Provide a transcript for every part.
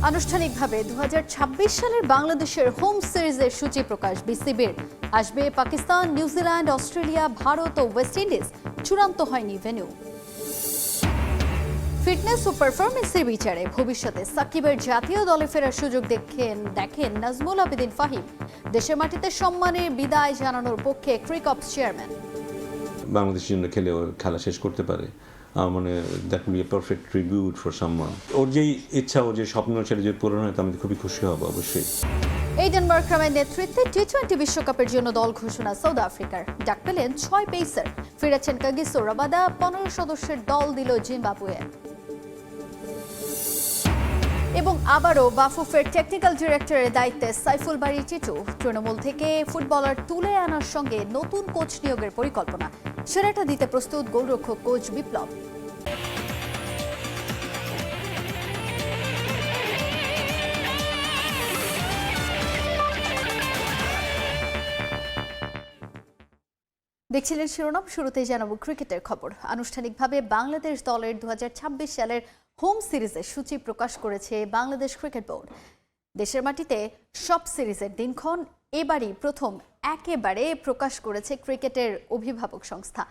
আনুষ্ঠানিকভাবে 2026 সালের বাংলাদেশের হোম সিরিজের সূচি প্রকাশ বিসিবির। আসবে পাকিস্তান, নিউজিল্যান্ড, অস্ট্রেলিয়া, ভারত ও ওয়েস্ট ইন্ডিজ। চূড়ান্ত হয়নি ভেন্যু। ফিটনেস ও পারফরমেন্সের বিচারে ভবিষ্যতে সাকিবের জাতীয় দলে ফেরার সুযোগ দেখেন নাজমুল আবেদিন ফাহিম। দেশের মাটিতে সম্মানের বিদায় জানানোর পক্ষে ক্রিকঅপস চেয়ারম্যান। বাংলাদেশের জন্য খেলে ওর খেলা শেষ করতে পারে, মানে that will be a perfect tribute for someone. ওর যেই ইচ্ছা, ওর যে স্বপ্ন, সেটা যদি পূরণ হয়, আমি খুবই খুশি হব অবশ্যই। এইডেন মার্করামের নেতৃত্বে টি-20 বিশ্বকাপের জন্য দল ঘোষণা সাউথ আফ্রিকার। ডাক পেলেন 6 পেসার। ফিরেছেন কাগিসো রাবাদা। 15 সদস্যের দল দিল জিম্বাবুয়ে। এবং আবারও বাফুফের টেকনিক্যাল ডিরেক্টরের দায়িত্বে সাইফুল বারী টিটু। তৃণমূল থেকে ফুটবলার তুলে আনার সঙ্গে নতুন কোচ নিয়োগের পরিকল্পনা। সেরাটা দিতে প্রস্তুত গোলরক্ষক কোচ বিপ্লব। দেখছিলেন শিরোনাম। শুরুতেই জানাবো ক্রিকেটের খবর। আনুষ্ঠানিকভাবে বাংলাদেশ দলের 2026 সালের হোম সিরিজের সূচি প্রকাশ করেছে বাংলাদেশ ক্রিকেট বোর্ড। দেশের মাটিতে সব সিরিজের দিনক্ষণ এবারই প্রথম একেবারে প্রকাশ করেছে ক্রিকেটের অভিভাবক সংস্থা।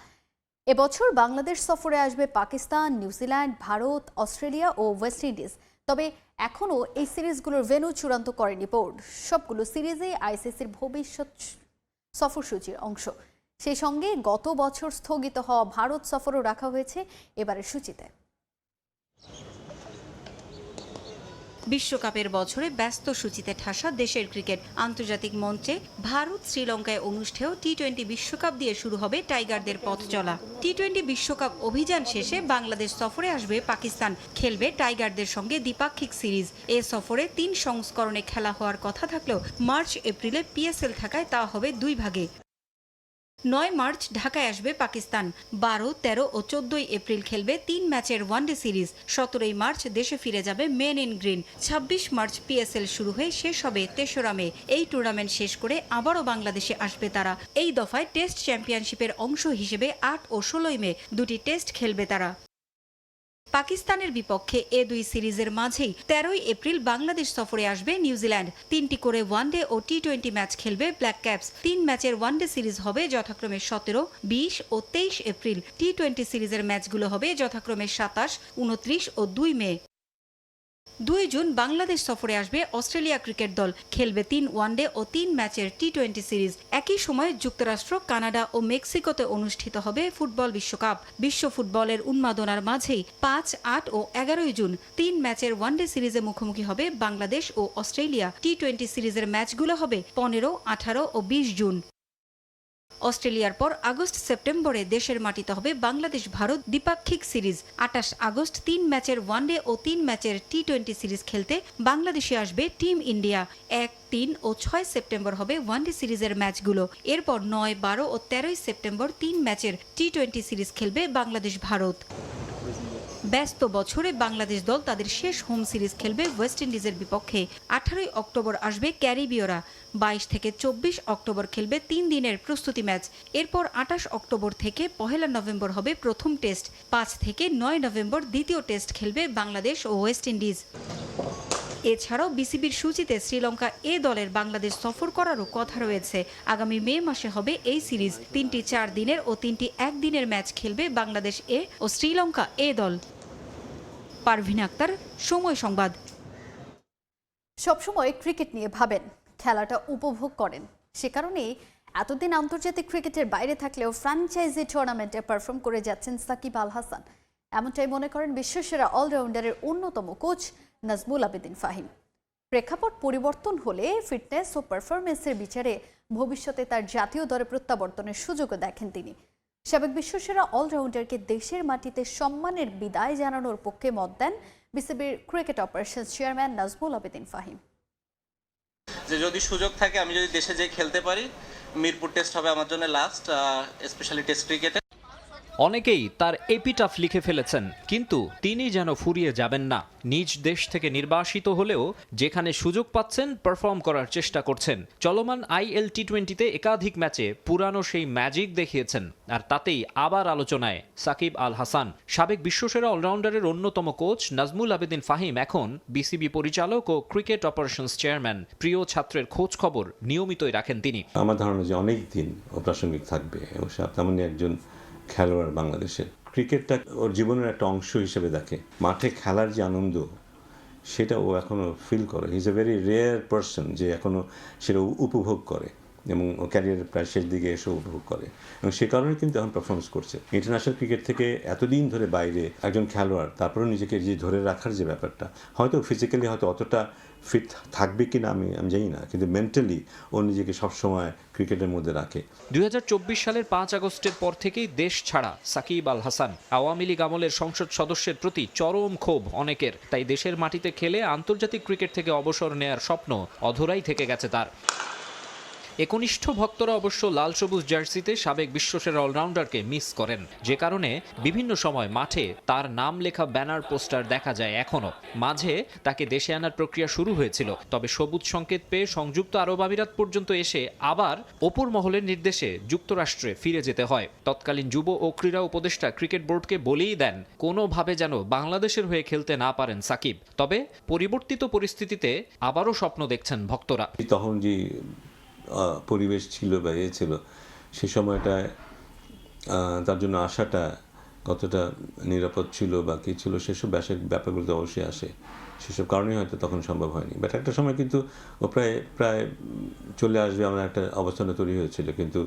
এবছর বাংলাদেশ সফরে আসবে পাকিস্তান, নিউজিল্যান্ড, ভারত, অস্ট্রেলিয়া ও ওয়েস্ট ইন্ডিজ। তবে এখনও এই সিরিজগুলোর ভেন্যু চূড়ান্ত করেনি বোর্ড। সবগুলো সিরিজে আইসিসির ভবিষ্যৎ সফরসূচির অংশ। সেই সঙ্গে গত বছর স্থগিত হওয়া ভারত সফরও রাখা হয়েছে এবারের সূচিতে। বিশ্বকাপের বছরে ব্যস্ত সূচিতে ঠাসা দেশের ক্রিকেট। আন্তর্জাতিক মঞ্চে ভারত শ্রীলঙ্কায় অনুষ্ঠেয় টি-20 বিশ্বকাপ দিয়ে শুরু হবে টাইগারদের পথ চলা। টি-20 বিশ্বকাপ অভিযান শেষে বাংলাদেশ সফরে আসবে পাকিস্তান। খেলবে টাইগারদের সঙ্গে দ্বিপাক্ষিক সিরিজ। এ সফরে 3 সংস্করণে খেলা হওয়ার কথা থাকলেও মার্চ এপ্রিলে পিএসএল থাকায় তা হবে 2 ভাগে। 9 মার্চ ঢাকায় আসবে পাকিস্তান। 12, 13 ও 14 এপ্রিল খেলবে 3 ম্যাচের ওয়ানডে সিরিজ। 17 মার্চ দেশে ফিরে যাবে men in green. 26 March PSL শুরু হয়ে শেষ হবে 3রা মে। এই টুর্নামেন্ট শেষ করে আবারও বাংলাদেশে আসবে তারা। এই দফায় টেস্ট চ্যাম্পিয়নশিপের অংশ হিসেবে 8 ও 16 মে 2টি টেস্ট খেলবে তারা। পাকিস্তানের বিপক্ষে এ 2 সিরিজের মাঝেই 13 এপ্রিল বাংলাদেশ সফরে আসবে নিউজিল্যান্ড। 3টি করে ওয়ানডে ও টি-20 ম্যাচ খেলবে ব্ল্যাক ক্যাপস। 3 ম্যাচের ওয়ানডে সিরিজ হবে যথাক্রমে 17, 20 ও 23 এপ্রিল। টি-20 সিরিজের ম্যাচগুলো হবে যথাক্রমে 27, 29 ও 2 মে। 2 জুন বাংলাদেশ সফরে আসবে অস্ট্রেলিয়া ক্রিকেট দল। খেলবে 3 ওয়ানডে ও 3 ম্যাচের টি-20 সিরিজ। একই সময়ে যুক্তরাষ্ট্র, কানাডা ও মেক্সিকোতে অনুষ্ঠিত হবে ফুটবল বিশ্বকাপ। বিশ্ব ফুটবলের উন্মাদনার মাঝেই 5, 8 ও 11 জুন 3 ম্যাচের ওয়ানডে সিরিজে মুখোমুখি হবে বাংলাদেশ ও অস্ট্রেলিয়া। টি-20 সিরিজের ম্যাচগুলো হবে 15, 18 ও 20 জুন। অস্ট্রেলিয়ার পর আগস্ট সেপ্টেম্বরে দেশের মাটিতে হবে বাংলাদেশ ভারত দ্বিপাক্ষিক সিরিজ। 28 আগস্ট 3 ম্যাচের ওয়ানডে ও 3 ম্যাচের টি-20 সিরিজ খেলতে বাংলাদেশে আসবে টিম ইন্ডিয়া। 1, 3 ও 6 সেপ্টেম্বর হবে ওয়ানডে সিরিজের ম্যাচগুলো। এরপর 9, 12 ও 13 সেপ্টেম্বর 3 ম্যাচের টি-20 সিরিজ খেলবে বাংলাদেশ ভারত। ব্যস্ত বছরে বাংলাদেশ দল তাদের শেষ হোম সিরিজ খেলবে ওয়েস্ট ইন্ডিজের বিপক্ষে। 18 অক্টোবর আসবে ক্যারিবীয়রা। 22 থেকে 24 অক্টোবর খেলবে 3 দিনের প্রস্তুতি ম্যাচ। এরপর 28 অক্টোবর থেকে 1 নভেম্বর হবে প্রথম টেস্ট। 5 থেকে 9 নভেম্বর দ্বিতীয় টেস্ট খেলবে বাংলাদেশ ও ওয়েস্ট ইন্ডিজ। এছাড়াও বিসিবির সূচিতে শ্রীলঙ্কা এ দলের বাংলাদেশ সফর করারও কথা রয়েছে। আগামী মে মাসে হবে এই সিরিজ। 3টি 4 দিনের ও 3টি 1 দিনের ম্যাচ খেলবে বাংলাদেশ এ ও শ্রীলঙ্কা এ দল। পারভিন আক্তার, সময় সংবাদ। সবসময় ক্রিকেট নিয়ে ভাবেন, খেলাটা উপভোগ করেন। সে কারণেই এতদিন আন্তর্জাতিক ক্রিকেটের বাইরে থাকলেও ফ্র্যাঞ্চাইজি টুর্নামেন্টে পারফর্ম করে যাচ্ছেন সাকিব আল হাসান। এমনটাই মনে করেন বিশ্বসেরা অলরাউন্ডারের অন্যতম কোচ নাজমুল আবেদিন ফাহিম। প্রেক্ষাপট পরিবর্তন হলে ফিটনেস ও পারফরমেন্সের বিচারে ভবিষ্যতে তার জাতীয় দলে প্রত্যাবর্তনের সুযোগও দেখেন তিনি। সাবেক বিশ্বসেরা অলরাউন্ডারকে দেশের মাটিতে সম্মানের বিদায় জানানোর পক্ষে মত দেন বিসিবির cricket operations chairman Nazmul Abedin Fahim. যে যদি সুযোগ থাকে, আমি যদি দেশে যেয়ে খেলতে পারি, মিরপুর টেস্ট হবে আমার জন্য লাস্ট, স্পেশালি টেস্ট ক্রিকেটে। অনেকেই তার এপিটাফ লিখে ফেলেছেন, কিন্তু তিনি যেন ফুরিয়ে যাবেন না। নিজ দেশ থেকে নির্বাসিত হলেও যেখানে সুযোগ পাচ্ছেন পারফর্ম করার চেষ্টা করছেন। চলমান IL T20-তে একাধিক ম্যাচে পুরানো সেই ম্যাজিক দেখিয়েছেন, আর তাতেই আবার আলোচনায় সাকিব আল হাসান। সাবেক বিশ্বসেরা অলরাউন্ডারের অন্যতম কোচ নাজমুল আবেদিন ফাহিম এখন বিসিবি পরিচালক ও ক্রিকেট অপারেশনস চেয়ারম্যান। প্রিয় ছাত্রের খোঁজ খবর নিয়মিতই রাখেন তিনি। আমার ধারণা যে অনেক দিন অপ্রাসঙ্গিক থাকবে এবং তেমনই একজন খেলোয়াড় বাংলাদেশের। ক্রিকেটটা ওর জীবনের একটা অংশ হিসেবে দেখে। মাঠে খেলার যে আনন্দ সেটা ও এখনও ফিল করে। He is a very rare person যে এখনও সেটা উপভোগ করে এবং ও ক্যারিয়ারের প্রায় শেষ দিকে এসে উপভোগ করে, এবং সে কারণে কিন্তু এখন পারফরমেন্স করছে। ইন্টারন্যাশনাল ক্রিকেট থেকে এতদিন ধরে বাইরে একজন খেলোয়াড়, তারপরেও নিজেকে যে ধরে রাখার যে ব্যাপারটা, হয়তো ফিজিক্যালি হয়তো অতটা ফিট থাকবে কিনা আমি জানি না, কিন্তু মেন্টালি ও নিজেকে সবসময় ক্রিকেটের মধ্যে রাখে। 2024 সালের 5 আগস্টের পর থেকেই দেশ ছাড়া সাকিব আল হাসান। আওয়ামী লীগ আমলের সংসদ সদস্যের প্রতি চরম ক্ষোভ অনেকের, তাই দেশের মাটিতে খেলে আন্তর্জাতিক ক্রিকেট থেকে অবসর নেয়ার স্বপ্ন অধরাই থেকে গেছে তার। একনিষ্ঠ ভক্তরা অবশ্য লাল সবুজ জার্সিতে সাবেক বিশ্বসেরা অলরাউন্ডারকে মিস করেন, যে কারণে বিভিন্ন সময় মাঠে তার নাম লেখা ব্যানার পোস্টার দেখা যায় এখনো। মাঝে তাকে দেশে আনার প্রক্রিয়া শুরু হয়েছিল, তবে সবুজ সংকেত পেয়ে সংযুক্ত আরব আমিরাত পর্যন্ত এসে আবার অপর মহলের নির্দেশে যুক্তরাষ্ট্রে ফিরে যেতে হয়। তৎকালীন যুব ও ক্রীড়া উপদেষ্টা ক্রিকেট বোর্ডকে বলেই দেন কোনোভাবে যেন বাংলাদেশের হয়ে খেলতে না পারেন সাকিব। তবে পরিবর্তিত পরিস্থিতিতে আবারও স্বপ্ন দেখছেন ভক্তরা। তখন যে পরিবেশ ছিল বা ছিল, সে সময়টায় তার জন্য আসাটা কতটা নিরাপদ ছিল বা কী ছিল সেসব ব্যাপারগুলো তো অবশ্যই আসে। সেসব কারণেই হয়তো তখন সম্ভব হয়নি, বাট একটা সময় কিন্তু ও প্রায় চলে আসবে আমার একটা অবস্থানে তৈরি হয়েছিল। কিন্তু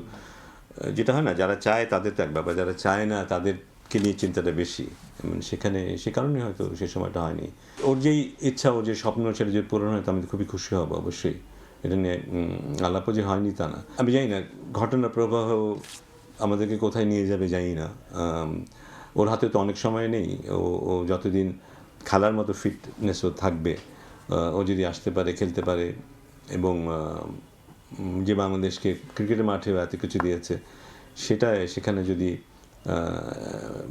যেটা হয় না, যারা চায় তাদের তো এক ব্যাপার, যারা চায় না তাদেরকে নিয়ে চিন্তাটা বেশি। সেখানে সে কারণে হয়তো সে সময়টা হয়নি। ওর যেই ইচ্ছা, ওর যে স্বপ্ন, সেটা যদি পূরণ হয় তো আমি খুবই খুশি হব অবশ্যই। এটা নিয়ে আলাপও যে হয়নি তা না। আমি জানি না ঘটনার প্রবাহ আমাদেরকে কোথায় নিয়ে যাবে জানি না। ওর হাতে তো অনেক সময় নেই। ও যতদিন খেলার মতো ফিটনেসও থাকবে, ও যদি আসতে পারে, খেলতে পারে, এবং যে বাংলাদেশকে ক্রিকেটের মাঠেও এত কিছু দিয়েছে, সেখানে যদি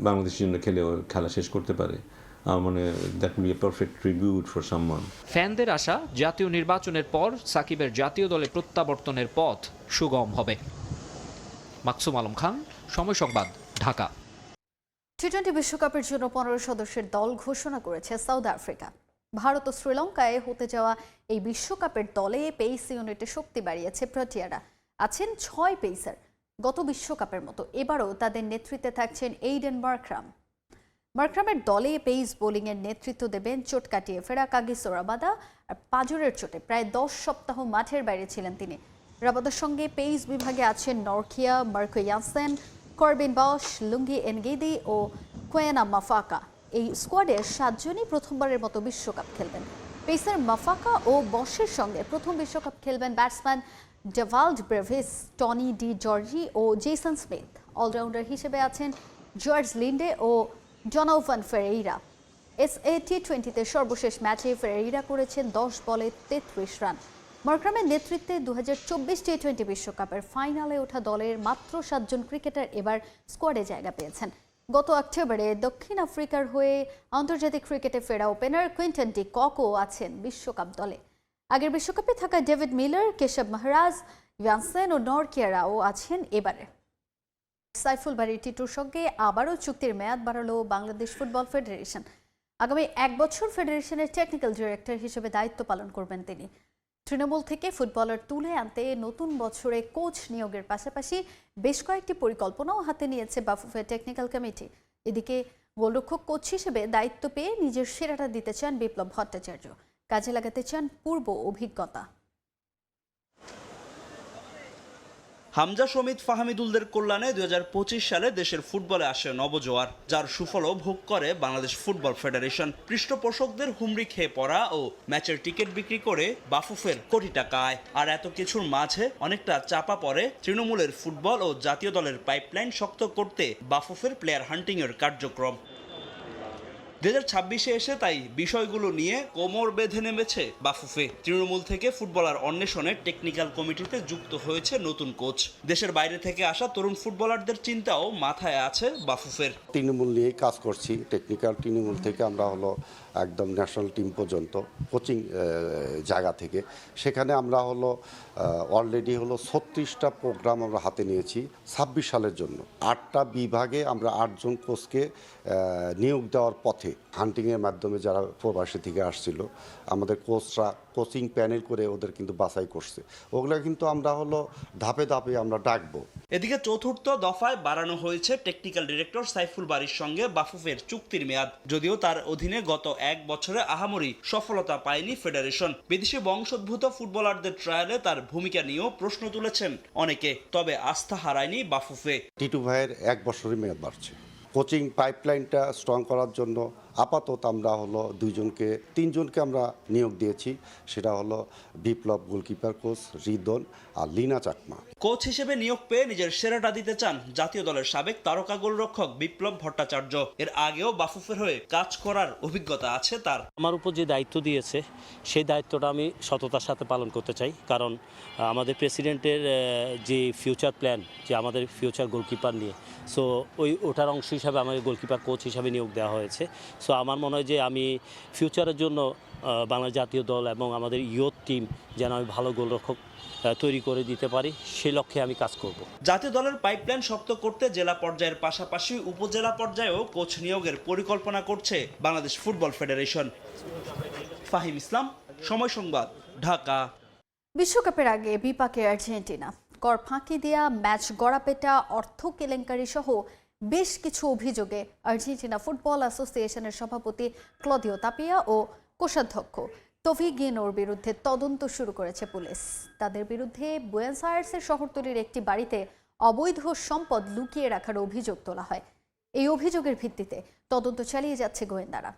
বাংলাদেশের জন্য খেলে ওর খেলা শেষ করতে পারে, মানে that will be a perfect tribute for someone. ফ্যানদের আশা জাতীয় নির্বাচনের পর সাকিবের জাতীয় দলে প্রত্যাবর্তনের পথ সুগম হবে। মাকসুম আলম খান, সময় সংবাদ, ঢাকা। টি-20 বিশ্বকাপের জন্য 15 সদস্যের দল ঘোষণা করেছে সাউথ আফ্রিকা। ভারত ও শ্রীলঙ্কায় হতে যাওয়া এই বিশ্বকাপের দলে পেস ইউনিটে শক্তি বাড়িয়েছে প্রোটিয়ারা। আছেন 6 পেসার। গত বিশ্বকাপের মতো এবারও তাদের নেতৃত্বে থাকছেন এইডেন মার্ক্রামের দলে পেস বোলিংয়ের নেতৃত্ব দেবেন চোট কাটিয়ে ফেরা কাগিসো রাবাদা। আর পাঁজরের চোটে প্রায় 10 সপ্তাহ মাঠের বাইরে ছিলেন তিনি। রাবাদার সঙ্গে পেস বিভাগে আছেন নরকিয়া, মার্কো ইয়ানসেন, করবিন বশ, লুঙ্গি এনগেদি ও কোয়েনা মাফাকা। এই স্কোয়াডের 7 জনই প্রথমবারের মতো বিশ্বকাপ খেলবেন। পেসার মাফাকা ও বশের সঙ্গে প্রথম বিশ্বকাপ খেলবেন batsman Dewald Brevis, Tony de Zorzi ও জেসন স্মিথ। অলরাউন্ডার হিসেবে আছেন জর্জ লিন্ডে ও ডোনোভান ফেরেইরা। টি-20-তে সর্বশেষ ম্যাচে ফেরেইরা করেছেন 10 বলে 33 রান। মার্ক্রামের নেতৃত্বে 2024 টি-20 বিশ্বকাপের ফাইনালে ওঠা দলের মাত্র 7 জন ক্রিকেটার এবার স্কোয়াডে জায়গা পেয়েছেন। গত অক্টোবরে দক্ষিণ আফ্রিকার হয়ে আন্তর্জাতিক ক্রিকেটে ফেরা ওপেনার কুইন্টন ডি ককও আছেন বিশ্বকাপ দলে। আগের বিশ্বকাপে থাকা ডেভিড মিলার, কেশব মহারাজ, ইয়ানসেন ও নরকিয়ারাও আছেন এবারে। সাইফুল বারী টিটুর সঙ্গে আবারও চুক্তির মেয়াদ বাড়ালো বাংলাদেশ ফুটবল ফেডারেশন। আগামী 1 বছর ফেডারেশনের টেকনিক্যাল ডিরেক্টর হিসেবে দায়িত্ব পালন করবেন তিনি। তৃণমূল থেকে ফুটবলার তুলে আনতে নতুন বছরে কোচ নিয়োগের পাশাপাশি বেশ কয়েকটি পরিকল্পনাও হাতে নিয়েছে বাফুফের টেকনিক্যাল কমিটি। এদিকে গোলরক্ষক কোচ হিসেবে দায়িত্ব পেয়ে নিজের সেরাটা দিতে চান বিপ্লব ভট্টাচার্য। কাজে লাগাতে চান পূর্ব অভিজ্ঞতা। হামজা, সমিত, ফাহামিদুলদের কল্যাণে 2025 সালে দেশের ফুটবলে আসে নবজোয়ার, যার সুফলও ভোগ করে বাংলাদেশ ফুটবল ফেডারেশন। পৃষ্ঠপোষকদের হুমড়ি খেয়ে পড়া ও ম্যাচের টিকিট বিক্রি করে বাফুফের কোটি টাকা আয়। আর এত কিছুর মাঝে অনেকটা চাপা পড়ে তৃণমূলের ফুটবল ও জাতীয় দলের পাইপলাইন শক্ত করতে বাফুফের প্লেয়ার হান্টিংয়ের কার্যক্রম। 2026-এ এসে তাই বিষয়গুলো নিয়ে কোমর বেঁধে নেমেছে বাফুফে। তৃণমূল থেকে ফুটবলার অন্বেষণে টেকনিক্যাল কমিটিতে যুক্ত হয়েছে নতুন কোচ। দেশের বাইরে থেকে আসা তরুণ ফুটবলারদের চিন্তাও মাথায় আছে বাফুফের। তৃণমূল নিয়েই কাজ করছি, টেকনিক্যাল তৃণমূল থেকে আমরা হলো একদম ন্যাশনাল টিম পর্যন্ত কোচিং জায়গা থেকে। সেখানে আমরা হলো অলরেডি হলো 36টা প্রোগ্রাম আমরা হাতে নিয়েছি 26 সালের জন্য। 8টা বিভাগে আমরা 8 জন কোচকে নিয়োগ দেওয়ার পথে, হান্টিংয়ের মাধ্যমে যারা প্রবাসী থেকে আসছিল আমাদের কোচরা কোচিং প্যানেল করে ওদের কিন্তু বাছাই করছে। ওগুলো কিন্তু আমরা হলো ধাপে ধাপে আমরা ডাকবো। এদিকে চতুর্থ দফায় বাড়ানো হয়েছে টেকনিক্যাল ডিরেক্টর সাইফুল বারীর সঙ্গে বাফুফের চুক্তির মেয়াদ। যদিও তার অধীনে গত 1 বছরে আহামরি সফলতা পায়নি ফেডারেশন। বিদেশি বংশোদ্ভূত ফুটবলারদের ট্রায়ালে তার ভূমিকা নিয়েও প্রশ্ন তুলেছেন অনেকে, তবে আস্থা হারায়নি বাফুফে। টিটু ভাইয়ের 1 বছরের মেয়াদ বাড়ছে। কোচিং পাইপলাইনটা স্ট্রং করার জন্য আপাতত আমরা হলো 3জনকে আমরা নিয়োগ দিয়েছি। সেটা হলো বিপ্লব গোলকিপার কোচ, রিদন আর লিনা চাকমা। কোচ হিসেবে নিয়োগ পেয়ে নিজের সেরাটা দিতে চান জাতীয় দলের সাবেক তারকা গোলরক্ষক বিপ্লব ভট্টাচার্য। এর আগেও বাফুফের হয়ে কাজ করার অভিজ্ঞতা আছে তার। আমার উপর যে দায়িত্ব দিয়েছে সেই দায়িত্বটা আমি সততার সাথে পালন করতে চাই, কারণ আমাদের প্রেসিডেন্টের যে ফিউচার প্ল্যান, যে আমাদের ফিউচার গোলকিপার নিয়ে, সো ওটার অংশ হিসাবে আমাকে গোলকিপার কোচ হিসাবে নিয়োগ দেওয়া হয়েছে। সো আমার মনে হয় যে আমি ফিউচারের জন্য বাংলা জাতীয় দল এবং আমাদের ইয়ুথ টিম যেন আমি ভালো গোলরক্ষক তৈরি করে দিতে পারি, সেই লক্ষ্যে আমি কাজ করব। জাতীয় দলের পাইপলাইন শক্ত করতে জেলা পর্যায়ের পাশাপাশি উপজেলা পর্যায়েও কোচ নিয়োগের পরিকল্পনা করছে বাংলাদেশ ফুটবল ফেডারেশন। ফাহিম ইসলাম, সময় সংবাদ, ঢাকা। বিশ্বকাপের আগে বিপাকে আর্জেন্টিনা। কর ফাঁকি দেয়া, ম্যাচ গড়াপেটা, অর্থ কেলেঙ্কারি সহ বেশ কিছু অভিযোগে আর্জেন্টিনা ফুটবল অ্যাসোসিয়েশনের সভাপতি ক্লদিও তাপিয়া ও কোষাধ্যক্ষ তোভি গিনোর বিরুদ্ধে তদন্ত শুরু করেছে পুলিশ। তাদের বিরুদ্ধে বুয়েনোস আয়ার্সের শহরতলির একটি বাড়িতে অবৈধ সম্পদ লুকিয়ে রাখার অভিযোগ তোলা হয়। এই অভিযোগের ভিত্তিতে তদন্ত চালিয়ে যাচ্ছে গোয়েন্দারা।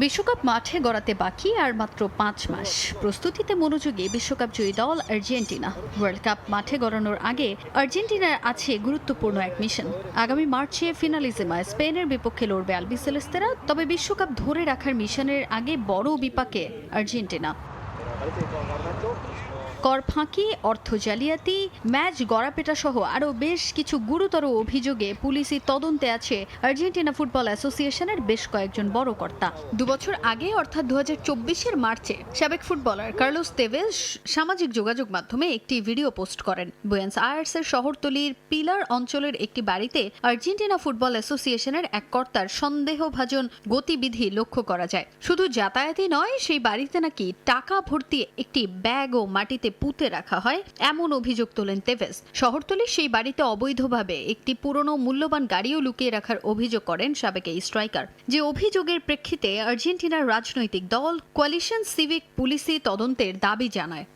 বিশ্বকাপ মাঠে গড়াতে বাকি আর মাত্র 5 মাস। প্রস্তুতিতে মনোযোগী বিশ্বকাপ জয়ী দল আর্জেন্টিনা। ওয়ার্ল্ড কাপ মাঠে গড়ানোর আগে আর্জেন্টিনার আছে গুরুত্বপূর্ণ এক মিশন। আগামী মার্চে ফিনালিজেমায় স্পেনের বিপক্ষে লড়বে আলবিসেলেস্তেরা। তবে বিশ্বকাপ ধরে রাখার মিশনের আগে বড় বিপাকে আর্জেন্টিনা। কর ফাঁকি, অর্থ জালিয়াতি, ম্যাচ গড়াপেটা সহ আরও বেশ কিছু গুরুতর অভিযোগে পুলিশি তদন্তে আছে আর্জেন্টিনা ফুটবল অ্যাসোসিয়েশনের বেশ কয়েকজন বড় কর্তা। 2 বছর আগে অর্থাৎ 2024-এর মার্চে সাবেক ফুটবলার কার্লোস তেভেজ সামাজিক যোগাযোগ মাধ্যমে একটি ভিডিও পোস্ট করেন। বুয়েনোস আয়ার্সের শহরতলির পিলার অঞ্চলের একটি বাড়িতে আর্জেন্টিনা ফুটবল অ্যাসোসিয়েশনের এক কর্তার সন্দেহভাজন গতিবিধি লক্ষ্য করা যায়। শুধু যাতায়াতই নয়, সেই বাড়িতে নাকি টাকা ভর্তি একটি ব্যাগও মাটিতে পুঁতে রাখা হয়, এমন অভিযোগ তোলেন তেভেজ। শহরতলির সেই বাড়িতে অবৈধভাবে একটি পুরনো মূল্যবান গাড়িও লুকিয়ে রাখার অভিযোগ করেন সাবেক এই স্ট্রাইকার। যে অভিযোগের প্রেক্ষিতে আর্জেন্টিনার রাজনৈতিক দল কোয়ালিশন সিভিক পুলিশি তদন্তের দাবি জানায়।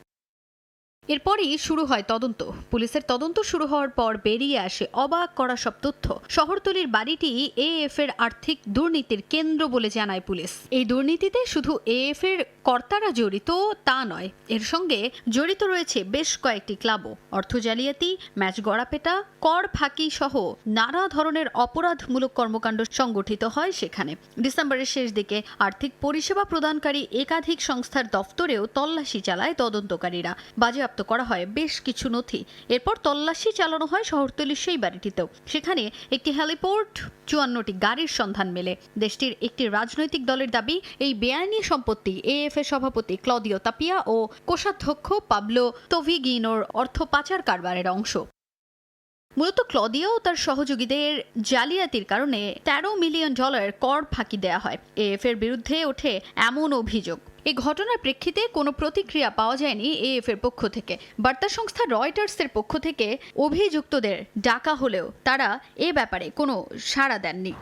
এরপরই শুরু হয় তদন্ত। পুলিশের তদন্ত শুরু হওয়ার পর বেরিয়ে আসে অবাক করা সব তথ্য। শহরতলির বাড়িটি এএফ এর আর্থিক দুর্নীতির কেন্দ্র বলে জানায় পুলিশ। এই দুর্নীতিতে শুধু এএফ এর কর্তারা জড়িত তা নয়, এর সঙ্গে জড়িত রয়েছে বেশ কয়েকটি ক্লাবও। অর্থ জালিয়াতি, ম্যাচ গড়াপেটা, কর ফাঁকি সহ নানা ধরনের অপরাধমূলক কর্মকাণ্ড সংগঠিত হয় সেখানে। ডিসেম্বরের শেষ দিকে আর্থিক পরিষেবা প্রদানকারী একাধিক সংস্থার দফতরেও তল্লাশি চালায় তদন্তকারীরা। বাজেয়াপ্ত করা হয় বেশ কিছু নথি। এরপর তল্লাশি চালানো হয় শহরতলির সেই বাড়িটিতেও। সেখানে একটি হেলিপোর্ট, 54টি গাড়ির সন্ধান মেলে। দেশটির একটি রাজনৈতিক দলের দাবি, এই বেআইনি সম্পত্তি এএফ এর সভাপতি ক্লদিও তাপিয়া ও কোষাধ্যক্ষ পাবলো তোভি গিনোর অর্থ পাচার কারবারের অংশ। মূলত ক্লদিও ও তার সহযোগীদের জালিয়াতির কারণে $13 মিলিয়ন কর ফাঁকি দেয়া হয়। এএফ এর বিরুদ্ধে ওঠে এমন অভিযোগ। এই ঘটনার প্রেক্ষিতে কোনো প্রতিক্রিয়া পাওয়া যায়নি এএফ এর পক্ষ থেকে। বার্তা সংস্থা রয়টার্সের পক্ষ থেকে অভিযুক্তদের ডাকা হলেও তারা এ ব্যাপারে কোনো সাড়া দেননি।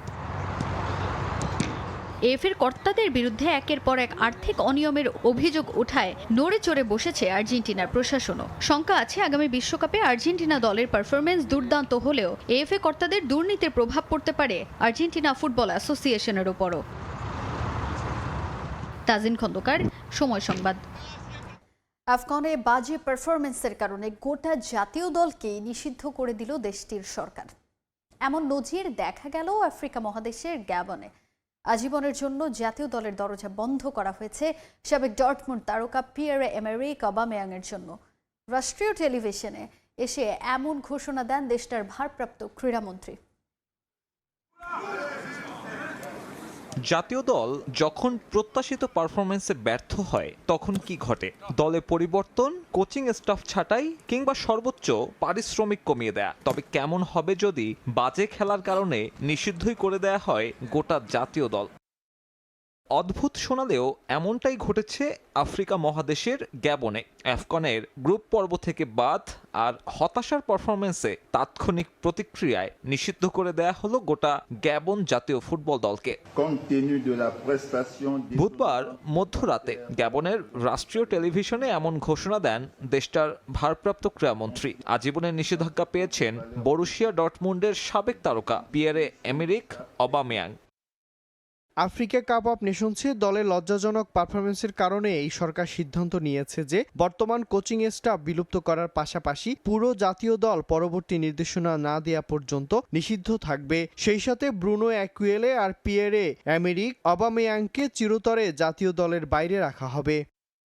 এএফ এর কর্তাদের বিরুদ্ধে একের পর এক আর্থিক অনিয়মের অভিযোগ ওঠায় নড়ে চড়ে বসেছে আর্জেন্টিনার প্রশাসনও। শঙ্কা আছে আগামী বিশ্বকাপে আর্জেন্টিনা দলের পারফরমেন্স দুর্দান্ত হলেও এএফ এ কর্তাদের দুর্নীতির প্রভাব পড়তে পারে আর্জেন্টিনা ফুটবল অ্যাসোসিয়েশনের উপরও। তাজিন খন্দকার, সময় সংবাদ। আফগানে বাজে পারফরমেন্সের কারণে গোটা জাতীয় দলকে নিষিদ্ধ করে দিল দেশটির সরকার। এমন নজির দেখা গেল আফ্রিকা মহাদেশের গ্যাবনে। আজীবনের জন্য জাতীয় দলের দরজা বন্ধ করা হয়েছে সাবেক ডর্টমুন্ড তারকা পিয়েরে-এমেরিক অবামেয়াংয়ের জন্য। রাষ্ট্রীয় টেলিভিশনে এসে এমন ঘোষণা দেন দেশটার ভারপ্রাপ্ত ক্রীড়ামন্ত্রী। জাতীয় দল যখন প্রত্যাশিত পারফরমেন্সে ব্যর্থ হয় তখন কি ঘটে? দলে পরিবর্তন, কোচিং স্টাফ ছাঁটাই কিংবা সর্বোচ্চ পারিশ্রমিক কমিয়ে দেয়া। তবে কেমন হবে যদি বাজে খেলার কারণে নিষিদ্ধই করে দেয়া হয় গোটা জাতীয় দল? অদ্ভুত শোনালেও এমনটাই ঘটেছে আফ্রিকা মহাদেশের গ্যাবনে। আফকনের গ্রুপ পর্ব থেকে বাদ আর হতাশার পারফরমেন্সে তাৎক্ষণিক প্রতিক্রিয়ায় নিষিদ্ধ করে দেয়া হলো গোটা গ্যাবন জাতীয় ফুটবল দলকে। বুধবার মধ্যরাতে গ্যাবনের রাষ্ট্রীয় টেলিভিশনে এমন ঘোষণা দেন দেশটার ভারপ্রাপ্ত ক্রীড়ামন্ত্রী। আজীবনের নিষেধাজ্ঞা পেয়েছেন বরুশিয়া ডর্টমুন্ডের সাবেক তারকা Pierre Emerick Aubameyang. Africa cup of নেশনসে দলের লজ্জাজনক পারফরমেন্সের কারণে এই সরকার সিদ্ধান্ত নিয়েছে যে বর্তমান কোচিং স্টাফ বিলুপ্ত করার পাশাপাশি পুরো জাতীয় দল পরবর্তী নির্দেশনা না দেয়া পর্যন্ত নিষিদ্ধ থাকবে। সেই সাথে ব্রুনো অ্যাকুয়েলে আর পিয়েরে-এমেরিক অবামেয়াংকে চিরতরে জাতীয় দলের বাইরে রাখা হবে।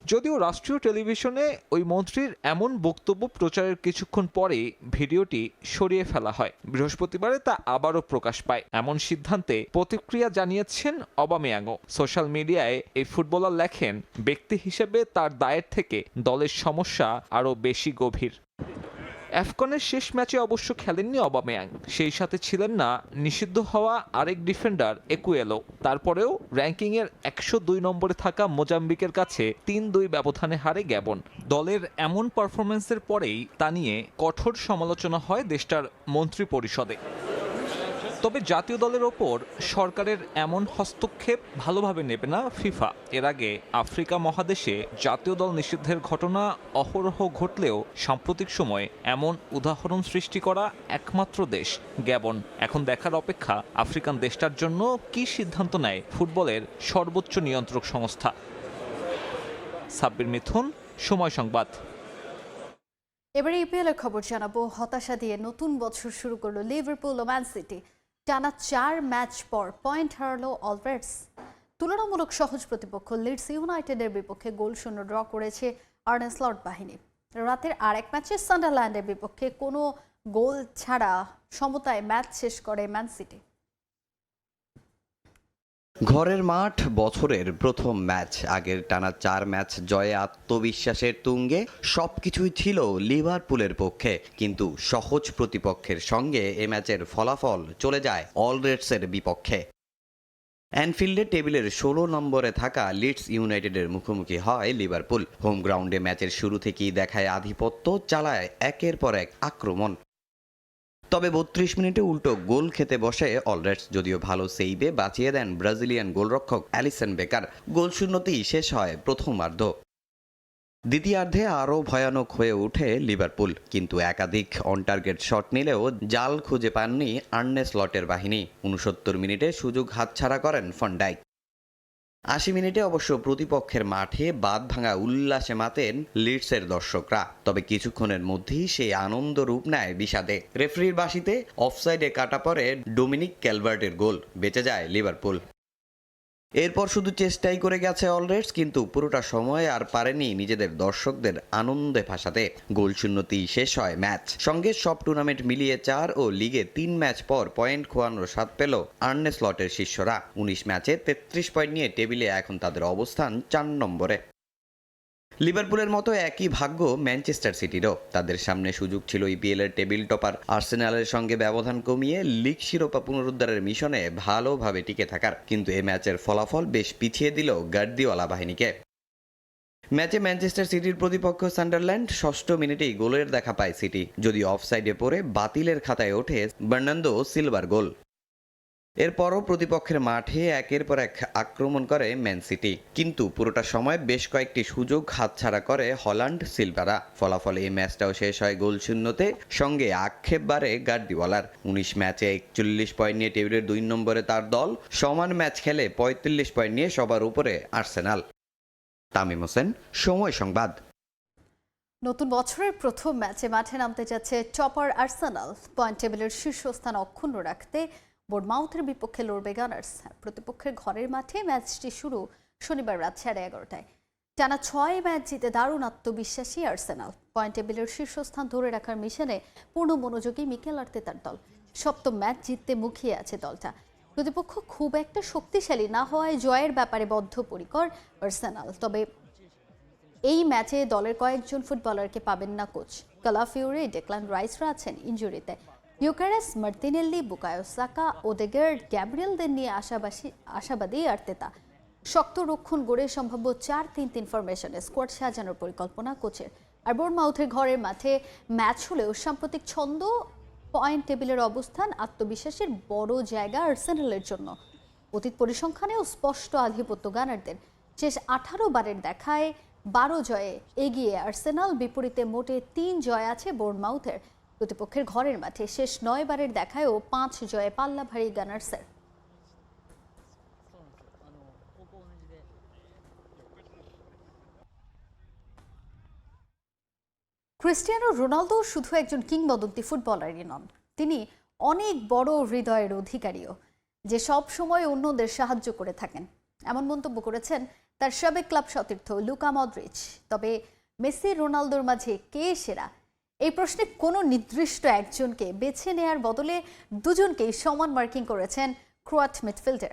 যদিও রাষ্ট্রীয় টেলিভিশনে ওই মন্ত্রীর এমন বক্তব্য প্রচারের কিছুক্ষণ পরেই ভিডিওটি সরিয়ে ফেলা হয়। বৃহস্পতিবারে তা আবারও প্রকাশ পায়। এমন সিদ্ধান্তে প্রতিক্রিয়া জানিয়েছেন অবামেয়াংও। সোশ্যাল মিডিয়ায় এই ফুটবলার লেখেন, ব্যক্তি হিসেবে তার দায়ের থেকে দলের সমস্যা আরও বেশি গভীর। আফকনের শেষ ম্যাচে অবশ্য খেলেননি অবামেয়াং। সেই সাথে ছিলেন না নিষিদ্ধ হওয়া আরেক ডিফেন্ডার একুয়েলো। তারপরেও র্যাঙ্কিংয়ের 102 নম্বরে থাকা মোজাম্বিকের কাছে 3-2 ব্যবধানে হারে গ্যাবন। দলের এমন পারফরমেন্সের পরেই তা নিয়ে কঠোর সমালোচনা হয় দেশটার মন্ত্রী পরিষদে। তবে জাতীয় দলের ওপর সরকারের এমন হস্তক্ষেপ ভালোভাবে নেবে না ফিফা। এর আগে আফ্রিকা মহাদেশে জাতীয় দল নিষিদ্ধের ঘটনা অহরহ ঘটলেও সাম্প্রতিক সময়ে এমন উদাহরণ সৃষ্টি করা একমাত্র দেশ গ্যাবন। এখন দেখার অপেক্ষা আফ্রিকান দেশটার জন্য কী সিদ্ধান্ত নেয় ফুটবলের সর্বোচ্চ নিয়ন্ত্রক সংস্থা। সাব্বির মিথুন, সময় সংবাদ। এবারে ইপিএল এর খবর জানাবো। হতাশা দিয়ে নতুন বছর শুরু করলো লিভারপুল ও ম্যান সিটি। টানা 4 ম্যাচ পর পয়েন্ট হারালো অলরেডস। তুলনামূলক সহজ প্রতিপক্ষ লিডস ইউনাইটেডের বিপক্ষে গোলশূন্য ড্র করেছে আর্নে স্লট বাহিনী। রাতের আরেক ম্যাচে সান্ডারল্যান্ডের বিপক্ষে কোনো গোল ছাড়া সমতায় ম্যাচ শেষ করে ম্যান সিটি। ঘরের মাঠ, বছরের প্রথম ম্যাচ, আগের টানা 4 ম্যাচ জয়ে আত্মবিশ্বাসের তুঙ্গে সবকিছুই ছিল লিভারপুলের পক্ষে। কিন্তু সহজ প্রতিপক্ষের সঙ্গে এ ম্যাচের ফলাফল চলে যায় অলরেডসের বিপক্ষে। অ্যানফিল্ডে টেবিলের 16 নম্বরে থাকা লিডস ইউনাইটেডের মুখোমুখি হয় লিভারপুল। হোম গ্রাউন্ডে ম্যাচের শুরু থেকেই দেখায় আধিপত্য, চালায় একের পর এক আক্রমণ। তবে 32 মিনিটে উল্টো গোল খেতে বসে অলরেডস। যদিও ভালো সেইভে বাঁচিয়ে দেন ব্রাজিলিয়ান গোলরক্ষক অ্যালিসন বেকার। গোলশূন্যতেই শেষ হয় প্রথমার্ধ। দ্বিতীয়ার্ধে আরও ভয়ানক হয়ে ওঠে লিভারপুল, কিন্তু একাধিক অন টার্গেট শট নিলেও জাল খুঁজে পাননি আর্নে স্লটের বাহিনী। 69 মিনিটে সুযোগ হাতছাড়া করেন ফন ডাইক। 80 মিনিটে অবশ্য প্রতিপক্ষের মাঠে বাঁধ ভাঙা উল্লাসে মাতেন লিডসের দর্শকরা। তবে কিছুক্ষণের মধ্যেই সেই আনন্দ রূপ নেয় বিষাদে। রেফারির বাঁশিতে অফসাইডে কাটা পড়ে ডোমিনিক ক্যালভার্টের গোল, বেঁচে যায় লিভারপুল। এরপর শুধু চেষ্টাই করে গেছে অলরেডস, কিন্তু পুরোটা সময় আর পারেনি নিজেদের দর্শকদের আনন্দে ভাসাতে। গোলশূন্যতেই শেষ হয় ম্যাচ। সঙ্গে সব টুর্নামেন্ট মিলিয়ে 4 ও লিগে 3 ম্যাচ পর পয়েন্ট খোয়ানোর স্বাদ পেল আর্নে স্লটের শিষ্যরা। 19 ম্যাচে 33 পয়েন্ট নিয়ে টেবিলে এখন তাদের অবস্থান 4 নম্বরে। লিভারপুলের মতো একই ভাগ্য ম্যানচেস্টার সিটিরও। তাদের সামনে সুযোগ ছিল ইপিএলের টেবিল টপার আর্সেনালের সঙ্গে ব্যবধান কমিয়ে লিগ শিরোপা পুনরুদ্ধারের মিশনে ভালোভাবে টিকে থাকার। কিন্তু এ ম্যাচের ফলাফল বেশ পিছিয়ে দিল গার্দিওলা বাহিনীকে। ম্যাচে ম্যানচেস্টার সিটির প্রতিপক্ষ সান্ডারল্যান্ড 6ষ্ঠ মিনিটেই গোলের দেখা পায় সিটি। যদি অফসাইডে পড়ে বাতিলের খাতায় ওঠে বার্নার্দো সিলভার গোল। এরপরও প্রতিপক্ষের মাঠে একের পর এক আক্রমণ করে ম্যান সিটি, কিন্তু পুরোটা সময় বেশ কয়েকটি সুযোগ হাতছাড়া করে হল্যান্ড সিলভারা। ফলাফলে এই ম্যাচটাও শেষ হয় গোলশূন্যতে। সঙ্গে আক্ষেপ বাড়ে গার্দিওলার। 19 ম্যাচে 41 পয়েন্ট নিয়ে টেবিলের 2 নম্বরে তার দল। সমান ম্যাচ খেলে 45 পয়েন্ট নিয়ে সবার উপরে আর্সেনাল। তামিম হোসেন, সময় সংবাদ। নতুন বছরের প্রথম ম্যাচে মাঠে নামতে যাচ্ছে টপার আর্সেনাল। পয়েন্ট টেবিলের শীর্ষস্থান অক্ষুণ্ণ রাখতে বোর্ডমাউথের বিপক্ষে লড়বে গানার্স। প্রতিপক্ষের ঘরের মাঠে ম্যাচটি শুরু শনিবার রাত 11:30টায়। টানা 6 ম্যাচ জিতে দারুণ আত্মবিশ্বাসী আর্সেনাল। পয়েন্ট টেবিলের শীর্ষস্থান ধরে রাখার মিশনে পূর্ণ মনোযোগী মিকেল আর্তেতার দল। সপ্তম ম্যাচ জিততে মুখিয়ে আছে দলটা। প্রতিপক্ষ খুব একটা শক্তিশালী না হওয়ায় জয়ের ব্যাপারে বদ্ধপরিকর আর্সেনাল। তবে এই ম্যাচে দলের কয়েকজন ফুটবলারকে পাবেন না কোচ। কালাফিওরি, ডেক্লান রাইসরা আছেন ইনজুরিতে। ইউকারেস, মার্তিনেল্লি, বুকায়ো সাকা, ওদেগার্ড, গ্যাব্রিয়েলদের নিয়ে আশাবাদী আর্তেতা। শক্ত রক্ষণ গড়ে সম্ভাব্য 4-3-3 ফরমেশনে স্কোয়াড সাজানোর পরিকল্পনা কোচের। আর বোর্ডমাউথের ঘরের মাঠে ম্যাচ হলেও সাম্প্রতিক ছন্দ, পয়েন্ট টেবিলের অবস্থান, আত্মবিশ্বাসের বড় জায়গা আর্সেনালের জন্য। অতীত পরিসংখ্যানেও স্পষ্ট আধিপত্য গানারদের। শেষ 18 বারের দেখায় 12 জয়ে এগিয়ে আর্সেনাল, বিপরীতে মোটে 3 জয় আছে বোর্নমাউথের। প্রতিপক্ষের ঘরের মাঠে শেষ 9 বারের দেখায়ও 5 জয়ে পাল্লা ভারী গানার্সের। ক্রিস্টিয়ানো রোনালদো শুধু একজন কিংবদন্তি ফুটবলারই নন, তিনি অনেক বড় হৃদয়ের অধিকারীও, যে সব সময় অন্যদের সাহায্য করে থাকেন। এমন মন্তব্য করেছেন তার সাবেক ক্লাব সতীর্থ লুকা মদ্রিচ। তবে মেসি রোনালদোর মাঝে কে সেরা, এই প্রশ্নে কোনো নির্দিষ্ট একজনকে বেছে নেয়ার বদলে দুজনকেই সমান মার্কিং করেছেন ক্রোয়াট মিডফিল্ডার।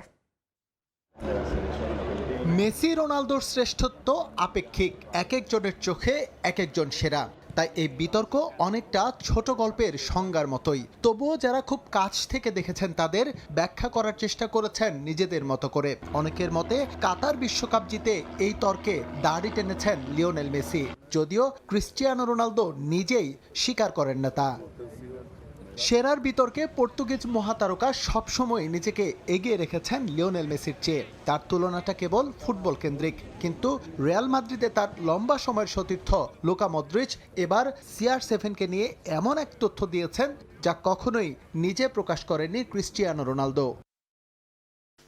মেসি রোনালদোর শ্রেষ্ঠত্ব আপেক্ষিক, এক একজনের চোখে এক একজন সেরা। তাই এই বিতর্ক অনেকটা ছোট গল্পের সংজ্ঞার মতোই। তবুও যারা খুব কাছ থেকে দেখেছেন তাদের ব্যাখ্যা করার চেষ্টা করেছেন নিজেদের মতো করে। অনেকের মতে কাতার বিশ্বকাপ জিতে এই তর্কে দাড়ি টেনেছেন লিওনেল মেসি, যদিও ক্রিস্টিয়ানো রোনালদো নিজেই স্বীকার করেন না তা। সেরার বিতর্কে পর্তুগিজ মহাতারকা সবসময় নিজেকে এগিয়ে রেখেছেন লিওনেল মেসির চেয়ে। তার তুলনাটা কেবল ফুটবল কেন্দ্রিক, কিন্তু রিয়াল মাদ্রিদে তার লম্বা সময়ের সতীর্থ লুকা মদ্রিচ এবার CR7কে নিয়ে এমন এক তথ্য দিয়েছেন যা কখনোই নিজে প্রকাশ করেনি ক্রিস্টিয়ানো রোনালদো।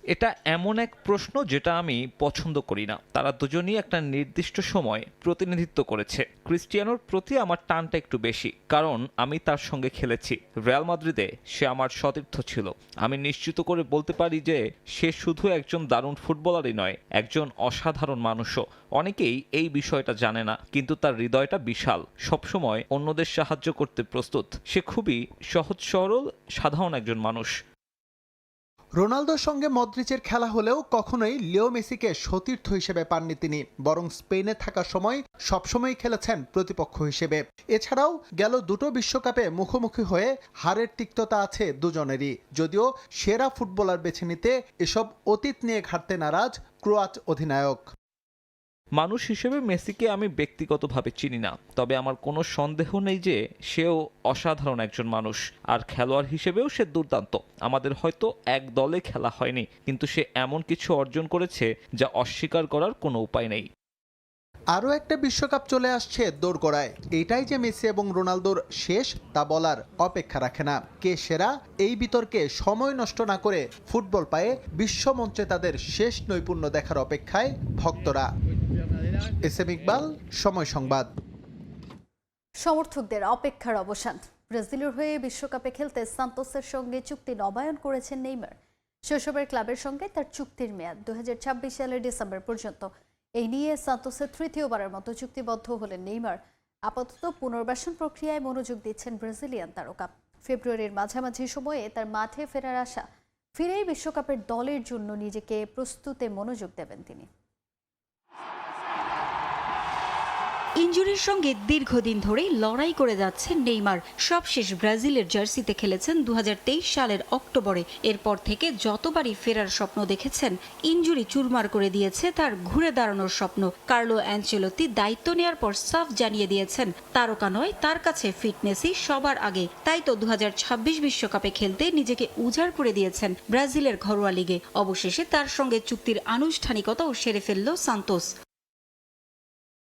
এটা এমন এক প্রশ্ন যেটা আমি পছন্দ করি না। তারা দুজনই একটা নির্দিষ্ট সময় প্রতিনিধিত্ব করেছে। ক্রিস্টিয়ানোর প্রতি আমার টানটা একটু বেশি, কারণ আমি তার সঙ্গে খেলেছি। রিয়াল মাদ্রিদে সে আমার সতীর্থ ছিল। আমি নিশ্চিত করে বলতে পারি যে সে শুধু একজন দারুণ ফুটবলারই নয়, একজন অসাধারণ মানুষও। অনেকেই এই বিষয়টা জানে না, কিন্তু তার হৃদয়টা বিশাল, সবসময় অন্যদের সাহায্য করতে প্রস্তুত। সে খুবই সহজ সরল, সাধারণ একজন মানুষ। রোনালদোর সঙ্গে মদ্রিচের খেলা হলেও কখনোই লিও মেসিকে সতীর্থ হিসেবে পাননি তিনি, বরং স্পেনে থাকার সময় সবসময় খেলেছেন প্রতিপক্ষ হিসেবে। এছাড়াও গেল দুটো বিশ্বকাপে মুখোমুখি হয়ে হারের তিক্ততা আছে দুজনেরই। যদিও সেরা ফুটবলার বেছে নিতে এসব অতীত নিয়ে ঘাটতে নারাজ ক্রোয়াট অধিনায়ক। মানুষ হিসেবে মেসিকে আমি ব্যক্তিগতভাবে চিনি না, তবে আমার কোনো সন্দেহ নেই যে সেও অসাধারণ একজন মানুষ, আর খেলোয়াড় হিসেবেও সে দুর্দান্ত। আমাদের হয়তো এক দলে খেলা হয়নি, কিন্তু সে এমন কিছু অর্জন করেছে যা অস্বীকার করার কোনো উপায় নেই। আরও একটা বিশ্বকাপ চলে আসছে দোরগোড়ায়। এটাই যে মেসি এবং রোনালদোর শেষ তা বলার অপেক্ষা রাখে না। কে সেরা এই বিতর্কে সময় নষ্ট না করে ফুটবল পায়ে বিশ্বমঞ্চে তাদের শেষ নৈপুণ্য দেখার অপেক্ষায় ভক্তরা। SM ইকবাল, সময় সংবাদ। সমর্থকদের অপেক্ষার অবসান। ব্রাজিলের হয়ে বিশ্বকাপে খেলতে সান্তোসের সঙ্গে চুক্তি নবায়ন করেছেন নেইমার। শৈশবের ক্লাবের সঙ্গে তার চুক্তির মেয়াদ 2026 সালের ডিসেম্বর পর্যন্ত। এই নিয়ে সান্তোসের তৃতীয়বারের মতো চুক্তিবদ্ধ হলেন নেইমার। আপাতত পুনর্বাসন প্রক্রিয়ায় মনোযোগ দিচ্ছেন ব্রাজিলিয়ান তারকা। ফেব্রুয়ারির মাঝামাঝি সময়ে তার মাঠে ফেরার আশা। ফিরেই বিশ্বকাপের দলের জন্য নিজেকে প্রস্তুতে মনোযোগ দেবেন তিনি। ইনজুরির সঙ্গে দীর্ঘদিন ধরেই লড়াই করে যাচ্ছেন নেইমার। সবশেষ ব্রাজিলের জার্সিতে খেলেছেন 2023 সালের অক্টোবরে। এরপর থেকে যতবারই ফেরার স্বপ্ন দেখেছেন, ইনজুরি চুরমার করে দিয়েছে তার ঘুরে দাঁড়ানোর স্বপ্ন। কার্লো অ্যানচেলোত্তি দায়িত্ব নেওয়ার পর সাফ জানিয়ে দিয়েছেন, তারকা নয়, তার কাছে ফিটনেসই সবার আগে। তাই তো 2026 বিশ্বকাপে খেলতে নিজেকে উজাড় করে দিয়েছেন ব্রাজিলের ঘরোয়া লিগে। অবশেষে তার সঙ্গে চুক্তির আনুষ্ঠানিকতাও সেরে ফেলল সান্তোস।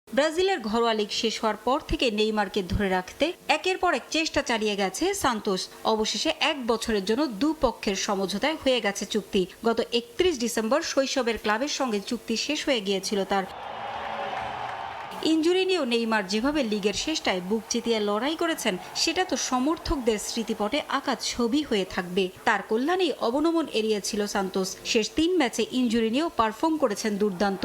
ব্রাজিলের ঘরোয়া লিগ শেষ হওয়ার পর থেকে নেইমারকে ধরে রাখতে একের পর এক চেষ্টা চালিয়ে গেছে সান্তোস। অবশেষে 1 বছরের জন্য দুপক্ষের সমঝোতায় হয়ে গেছে চুক্তি। গত 31 ডিসেম্বর শৈশবের ক্লাবের সঙ্গে চুক্তি শেষ হয়ে গিয়েছিল তার। ইনজুরি নিয়েও নেইমার যেভাবে লিগের শেষটায় বুক চিতিয়ে লড়াই করেছেন সেটা তো সমর্থকদের স্মৃতিপটে আঁকা ছবি হয়ে থাকবে। তার কল্যাণেই অবনমন এড়িয়েছিল সান্তোস। শেষ 3 ম্যাচে ইনজুরি নিয়েও পারফর্ম করেছেন দুর্দান্ত।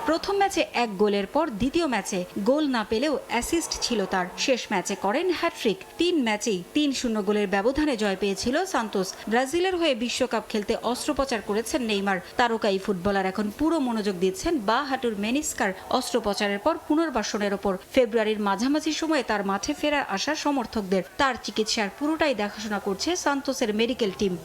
প্রথম ম্যাচে 1 গোলের পর দ্বিতীয় ম্যাচে গোল না পেলেও অ্যাসিস্ট ছিল তার। শেষ ম্যাচে করেন হ্যাট্রিক। 3 ম্যাচেই 3-0 গোলের ব্যবধানে জয় পেয়েছিল সান্তোস। ব্রাজিলের হয়ে বিশ্বকাপ খেলতে অস্ত্রোপচার করেছেন নেইমার। তারকাই ফুটবলার এখন পুরো মনোযোগ দিচ্ছেন বাঁ হাঁটুর মেনিস্কার অস্ত্রোপচারের পর পুনর্বাসনের ওপর। ফেব্রুয়ারির মাঝামাঝি সময়ে তার মাঠে ফেরার আশা সমর্থকদের। তার চিকিৎসার পুরোটাই দেখাশোনা করছে সান্তোসের মেডিকেল টিম।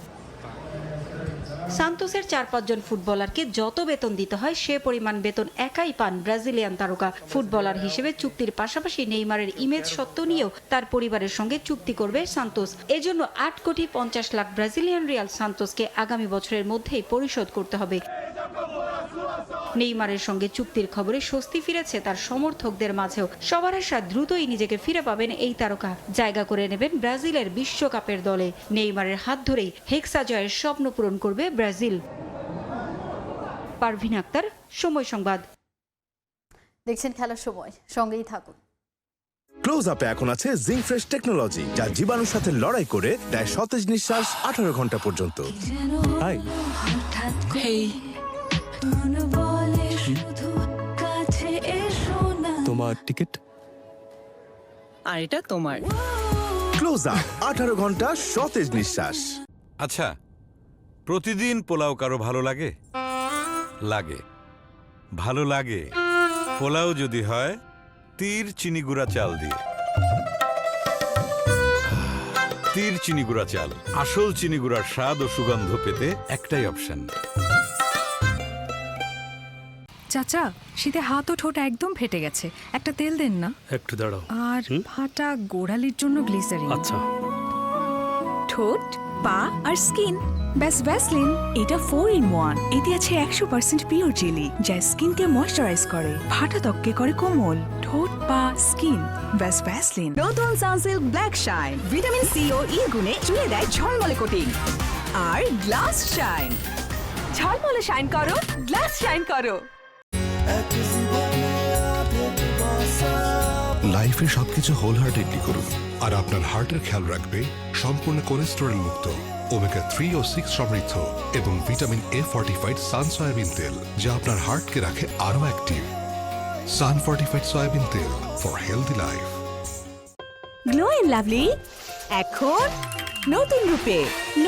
সান্তোসের 4-5 জন ফুটবলারকে যত বেতন দিতে হয় সে পরিমাণ বেতন একাই পান ব্রাজিলিয়ান তারকা। ফুটবলার হিসেবে চুক্তির পাশাপাশি নেইমারের ইমেজ সত্ত্ব নিয়েও তার পরিবারের সঙ্গে চুক্তি করবে সান্তোস। এজন্য 8 কোটি 50 লাখ ব্রাজিলিয়ান রিয়াল সান্তোসকে আগামী বছরের মধ্যেই পরিশোধ করতে হবে। নেইমারের সঙ্গে চুক্তির খবরে স্বস্তি ফিরেছে তার সমর্থকদের মাঝেও। সবার আশা দ্রুতই নিজেকে ফিরে পাবেন এই তারকা, জায়গা করে নেবেন ব্রাজিলের বিশ্বকাপের দলে। নেইমারের হাত ধরেই হেক্সা জয়ের স্বপ্ন পূরণ করবে ব্রাজিল। পারভিন আক্তার, সময় সংবাদ। দেখছেন খেলার সময়, সঙ্গেই থাকুন। ক্লোজ আপে এখন আছে জিঙ্ক ফ্রেশ টেকনোলজি, যা জীবাণুর সাথে লড়াই করে দেয় সতেজ নিঃশ্বাস 18 ঘন্টা পর্যন্ত। হাই তোমার টিকিট, আর এটা তোমার। ক্লোজ আপ 18 ঘন্টা সতেজ নিঃশ্বাস। আচ্ছা, প্রতিদিন পোলাও কারো ভালো লাগে? লাগে, ভালো লাগে। পোলাও যদি হয় তীর চিনি গুঁড়া চাল দিয়ে। তীর চিনি গুঁড়া চাল, আসল চিনি গুঁড়ার স্বাদ ও সুগন্ধ পেতে একটাই অপশন। চাচা, শীতে হাত ও ঠোঁট একদম ফেটে গেছে, একটা তেল দেন না। একটু দাঁড়াও। আর ফাটা গোড়ালির জন্য গ্লিসারিন। আচ্ছা। ঠোঁট, পা আর স্কিন, ব্যাস ভ্যাসলিন। এটা 4-in-1। এতে আছে 100% পিওর জেলি, যা স্কিনকে ময়শ্চারাইজ করে, ফাটা ত্বককে করে কোমল। ঠোঁট, পা, স্কিন, ব্যাস ভ্যাসলিন। নতুন Sunsilk black shine, vitamin C ও ই গুণে চুলে দেয় ঝলমলে কোটিং। আর গ্লাস শাইন, ঝলমলে শাইন করো, গ্লাস শাইন করো। লাইফে সবকিছু হোল হার্টেডলি করুন, আর আপনার হার্টের খেয়াল রাখবে সম্পূর্ণ কোলেস্টেরল মুক্ত, ওমেগা 3 ও 6 সমৃদ্ধ এবং vitamin A fortified Sun soybean তেল, যা আপনার হার্টকে রাখে আরো অ্যাক্টিভ। সান ফর্টিফাইড সয়াবিন তেল for healthy life. Glow and Lovely এখন নতুন রূপে,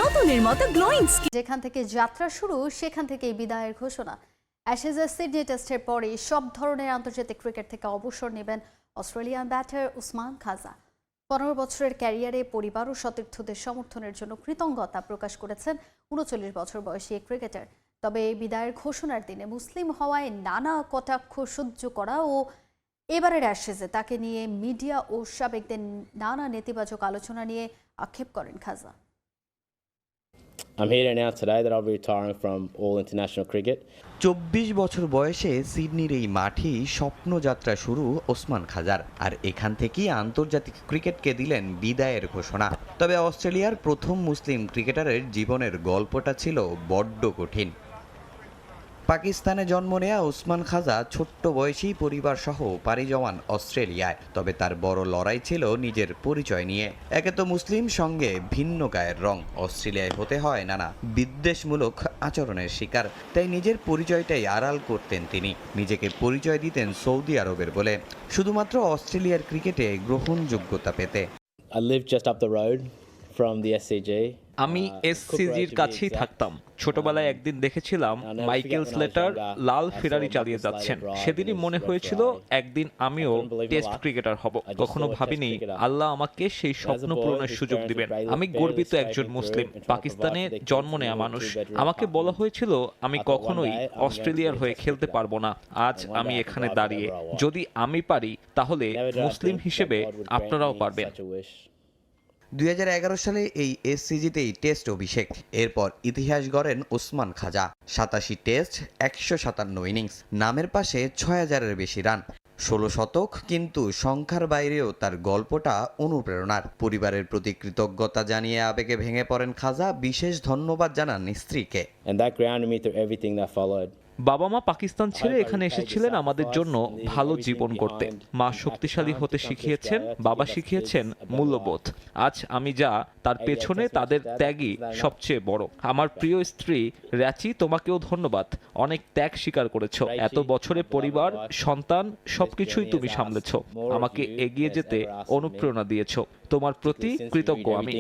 নতুনের মতো গ্লোয়িং স্কিন। যেখান থেকে যাত্রা শুরু সেখান থেকেই বিদায়ের ঘোষণা। অ্যাশেজের সিডনি টেস্টের পরে সব ধরনের আন্তর্জাতিক ক্রিকেট থেকে অবসর নেবেন অস্ট্রেলিয়ান ব্যাটার উসমান খাজা। 15 বছরের ক্যারিয়ারে পরিবার ও সতীর্থদের সমর্থনের জন্য কৃতজ্ঞতা প্রকাশ করেছেন 39 বছর বয়সী এই ক্রিকেটার। তবে এই বিদায়ের ঘোষণার দিনে মুসলিম হওয়ায় নানা কটাক্ষ সহ্য করা ও এবারের অ্যাশেজে তাকে নিয়ে মিডিয়া ও সাবেকদের নানা নেতিবাচক আলোচনা নিয়ে আক্ষেপ করেন খাজা। I'm here to announce today that I'll be retiring from all international cricket. 24 বছর বয়সে সিডনির এই মাঠেই স্বপ্নযাত্রা শুরু ওসমান খাজার, আর এখান থেকেই আন্তর্জাতিক ক্রিকেটকে দিলেন বিদায়ের ঘোষণা। তবে অস্ট্রেলিয়ার প্রথম মুসলিম ক্রিকেটারের জীবনের গল্পটা ছিল বড্ড কঠিন। পাকিস্তানে জন্ম নেয়া ওসমান খাজা ছোট্ট বয়সেই পরিবার সহ পাড়ি জমান অস্ট্রেলিয়ায়। তবে তার বড় লড়াই ছিল নিজের পরিচয় নিয়ে। একে তো মুসলিম, সঙ্গে ভিন্ন গায়ের রং, অস্ট্রেলিয়ায় হতে হয় নানা বিদ্বেষমূলক আচরণের শিকার। তাই নিজের পরিচয়টাই আড়াল করতেন তিনি, নিজেকে পরিচয় দিতেন সৌদি আরবের বলে, শুধুমাত্র অস্ট্রেলিয়ার ক্রিকেটে গ্রহণযোগ্যতা পেতে। I live just up the road from the SCG. আমি এসসিজির কাছেই থাকতাম। ছোটবেলায় একদিন দেখেছিলাম মাইকেল স্লেটার লাল ফেরারি চালিয়ে যাচ্ছেন। সেদিনই মনে হয়েছিল একদিন আমিও টেস্ট ক্রিকেটার হব। কখনো ভাবিনি আল্লাহ আমাকে সেই স্বপ্ন পূরণের সুযোগ দিবেন। আমি গর্বিত একজন মুসলিম, পাকিস্তানে জন্ম নেয়া মানুষ। আমাকে বলা হয়েছিল আমি কখনোই অস্ট্রেলিয়ার হয়ে খেলতে পারবো না। আজ আমি এখানে দাঁড়িয়ে। যদি আমি পারি তাহলে মুসলিম হিসেবে আপনারাও পারবেন। 2011 সালে এই এসসিজিতেই টেস্ট অভিষেক। এরপর ইতিহাস গড়েন ওসমান খাজা। 87 টেস্ট, 157 ইনিংস, নামের পাশে 6000-এর বেশি রান, 16 শতক। কিন্তু সংখ্যার বাইরেও তার গল্পটা অনুপ্রেরণার। পরিবারের প্রতি কৃতজ্ঞতা জানিয়ে আবেগে ভেঙে পড়েন খাজা। বিশেষ ধন্যবাদ জানান স্ত্রীকে। And that grounded me through everything that followed. বাবা মা পাকিস্তান ছেড়ে এখানে এসেছিলেন আমাদের জন্য ভালো জীবন গড়তে। মা শক্তিশালী হতে শিখিয়েছেন, বাবা শিখিয়েছেন মূল্যবোধ। আজ আমি যা, তার পেছনে তাদের ত্যাগই সবচেয়ে বড়। আমার প্রিয় স্ত্রী র্যাচি, তোমাকেও ধন্যবাদ। অনেক ত্যাগ স্বীকার করেছো। এত বছরে পরিবার, সন্তান সবকিছুই তুমি সামলেছো। আমাকে এগিয়ে যেতে অনুপ্রেরণা দিয়েছো। তোমার প্রতি কৃতজ্ঞ আমি।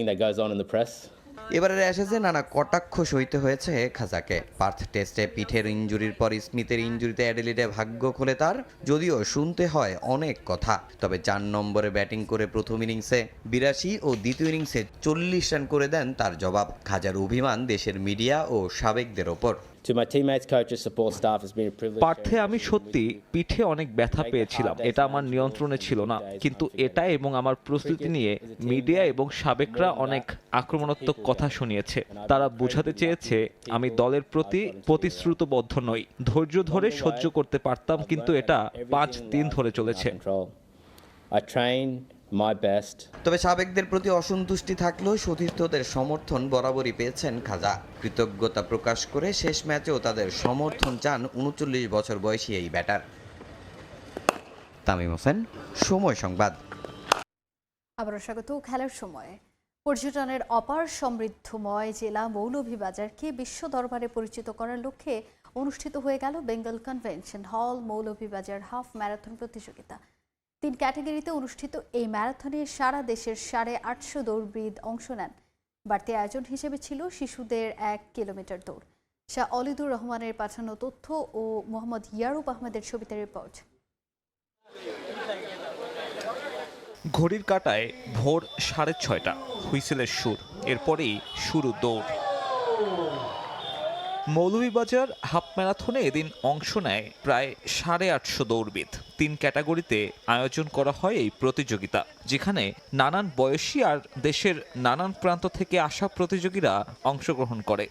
এবারের অ্যাশেজে নানা কটাক্ষ সইতে হয়েছে খাজাকে। পার্থ টেস্টে পিঠের ইনজুরির পর স্মিথের ইনজুরিতে অ্যাডিলেডে ভাগ্য খোলে তার। যদিও শুনতে হয় অনেক কথা, তবে 4 নম্বরে ব্যাটিং করে প্রথম ইনিংসে 82 ও দ্বিতীয় ইনিংসে 40 রান করে দেন তার জবাব। খাজার অভিমান দেশের মিডিয়া ও সাবেকদের ওপর। পার্থে আমি সত্যি পিঠে অনেক ব্যথা পেয়েছিলাম, এটা আমার নিয়ন্ত্রণে ছিল না। কিন্তু এটা এবং আমার প্রস্তুতি নিয়ে মিডিয়া এবং সাবেকরা অনেক আক্রমণাত্মক কথা শুনিয়েছে। তারা বোঝাতে চেয়েছে আমি দলের প্রতি প্রতিশ্রুতিবদ্ধ নই। ধৈর্য ধরে সহ্য করতে পারতাম, কিন্তু এটা 5 দিন ধরে চলেছে। তবে সাবেকদের প্রতি অসন্তুষ্টি থাকলেও সতীর্থদের সমর্থন বরাবরই পেয়েছেন খাজা। কৃতজ্ঞতা প্রকাশ করে শেষ ম্যাচেও তাদের সমর্থন চান 39 বছর বয়সী এই ব্যাটার। তামিম হোসেন, সময় সংবাদ। আবারও স্বাগত খেলার সময়। পর্যটনের অপার সমৃদ্ধময় জেলা মৌলভীবাজারকে বিশ্ব দরবারে পরিচিত করার লক্ষ্যে অনুষ্ঠিত হয়ে গেল Bengal convention hall Moulvibazar half marathon প্রতিযোগিতা। 3 ক্যাটাগরিতে অনুষ্ঠিত এই ম্যারাথনে সারা দেশের 850 দৌড়বিদ অংশ নেন। বাড়তি আয়োজন হিসেবে ছিল শিশুদের 1 কিলোমিটার দৌড়। শাহ অলিদুর রহমানের পাঠানো তথ্য ও মোহাম্মদ ইয়ারুব আহমেদের ছবিতে রিপোর্ট। ঘড়ির কাঁটায় ভোর 6:30, হুইসেলের সুর, এরপরেই শুরু দৌড়। মৌলভীবাজার হাফ ম্যারাথনে এদিন অংশ নেয় প্রায় 850 দৌড়বিদ। 3 ক্যাটাগরিতে আয়োজন করা হয় এই প্রতিযোগিতা, যেখানে নানান বয়সী আর দেশের নানান প্রান্ত থেকে আসা প্রতিযোগীরা অংশগ্রহণ করে।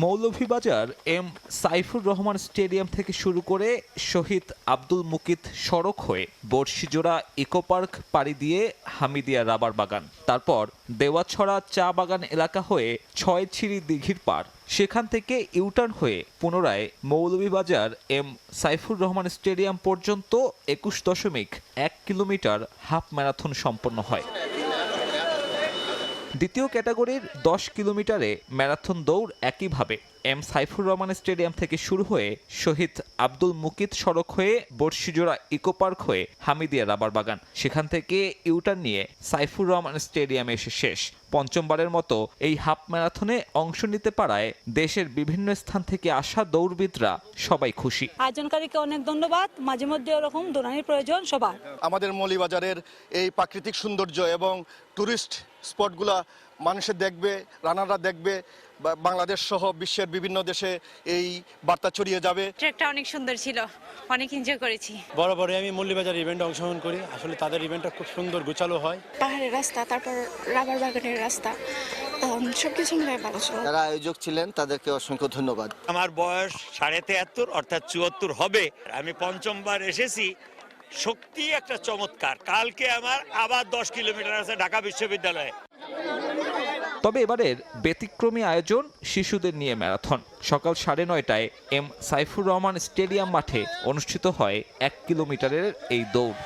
মৌলভীবাজার এম সাইফুর রহমান স্টেডিয়াম থেকে শুরু করে শহীদ আব্দুল মুকিত সড়ক হয়ে বর্ষিজোড়া ইকো পার্ক পাড়ি দিয়ে হামিদিয়া রাবার বাগান, তারপর দেওয়াছড়া চা বাগান এলাকা হয়ে ছয়ছিড়ি দিঘির পার, সেখান থেকে ইউটার্ন হয়ে পুনরায় মৌলভীবাজার এম সাইফুর রহমান স্টেডিয়াম পর্যন্ত 21.1 কিলোমিটার হাফ ম্যারাথন সম্পন্ন হয়। দ্বিতীয় ক্যাটাগরির 10 কিলোমিটারে ম্যারাথন দৌড় একইভাবে এম সাইফুর রহমান স্টেডিয়াম থেকে শুরু হয়ে শহীদ আব্দুল মুকিত সড়ক হয়ে বর্ষিজোড়া ইকো পার্ক হয়ে হামিদিয়া রাবার বাগান, সেখান থেকে ইউটার্ন নিয়ে সাইফুর রহমান স্টেডিয়ামে এসে শেষ। পঞ্চমবারের মতো এই হাফ ম্যারাথনে অংশ নিতে পারায় দেশের বিভিন্ন স্থান থেকে আসা দৌড়বিদরা সবাই খুশি। আয়োজনকারীকে অনেক ধন্যবাদ। মাঝে মধ্যে এরকম দৌড়ানোর প্রয়োজন সবার। আমাদের মৌলভীবাজারের এই প্রাকৃতিক সৌন্দর্য এবং টুরিস্ট স্পটগুলা মানুষের দেখবে, রানাররা দেখবে, বাংলাদেশ সহ বিশ্বের বিভিন্ন দেশে এই বার্তা ছড়িয়ে যাবে। ট্রেকটা অনেক সুন্দর ছিল, অনেক এনজয় করেছি। বরাবরই আমি মৌলভীবাজার ইভেন্টে অংশগ্রহণ করি। আসলে তাদের ইভেন্টটা খুব সুন্দর গোছালো হয়। পাহাড়ের রাস্তা, তারপর রাবার বাগানের রাস্তা, সবকিছু মিলে ভালো ছিল। যারা আয়োজক ছিলেন তাদেরকে অসংখ্য ধন্যবাদ। আমার বয়স 73 অর্থাৎ 74 হবে। আমি পঞ্চমবার এসেছি। সত্যি একটা চমৎকার। কালকে আমার আবার 10 কিলোমিটার আছে ঢাকা বিশ্ববিদ্যালয়ে। তবে এবারের ব্যতিক্রমী আয়োজন শিশুদের নিয়ে ম্যারাথন। সকাল 9:30টায় এম সাইফুর রহমান স্টেডিয়াম মাঠে অনুষ্ঠিত হয় 1 কিলোমিটারের এই দৌড়।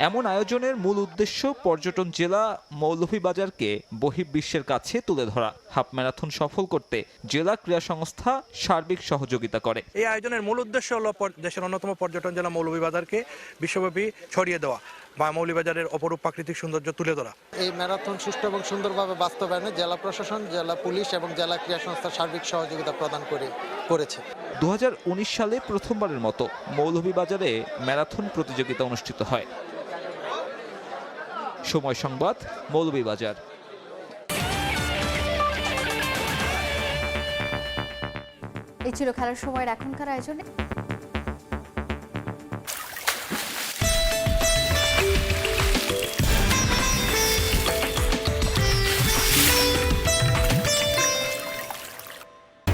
এমন আয়োজনের মূল উদ্দেশ্য পর্যটন জেলা মৌলভীবাজারকে বহির্বিশ্বের কাছে তুলে ধরা। হাফ ম্যারাথন সফল করতে জেলা ক্রীড়া সংস্থা সার্বিক সহযোগিতা করে। এই আয়োজনের মূল উদ্দেশ্য হলো দেশের অন্যতম পর্যটন জেলা মৌলভীবাজারকে বিশ্বব্যাপী ছড়িয়ে দেওয়া বা মৌলভীবাজারের অপরূপ প্রাকৃতিক সৌন্দর্য তুলে ধরা। এই ম্যারাথন সুষ্ঠু এবং সুন্দরভাবে বাস্তবায়নে জেলা প্রশাসন, জেলা পুলিশ এবং জেলা ক্রীড়া সংস্থা সার্বিক সহযোগিতা প্রদান করেছে। 2019 সালে প্রথমবারের মতো মৌলভীবাজারে ম্যারাথন প্রতিযোগিতা অনুষ্ঠিত হয়। সময় সংবাদ, মৌলভীবাজার। এই ছিল খেলার সময়ের এখনকার আয়োজনে।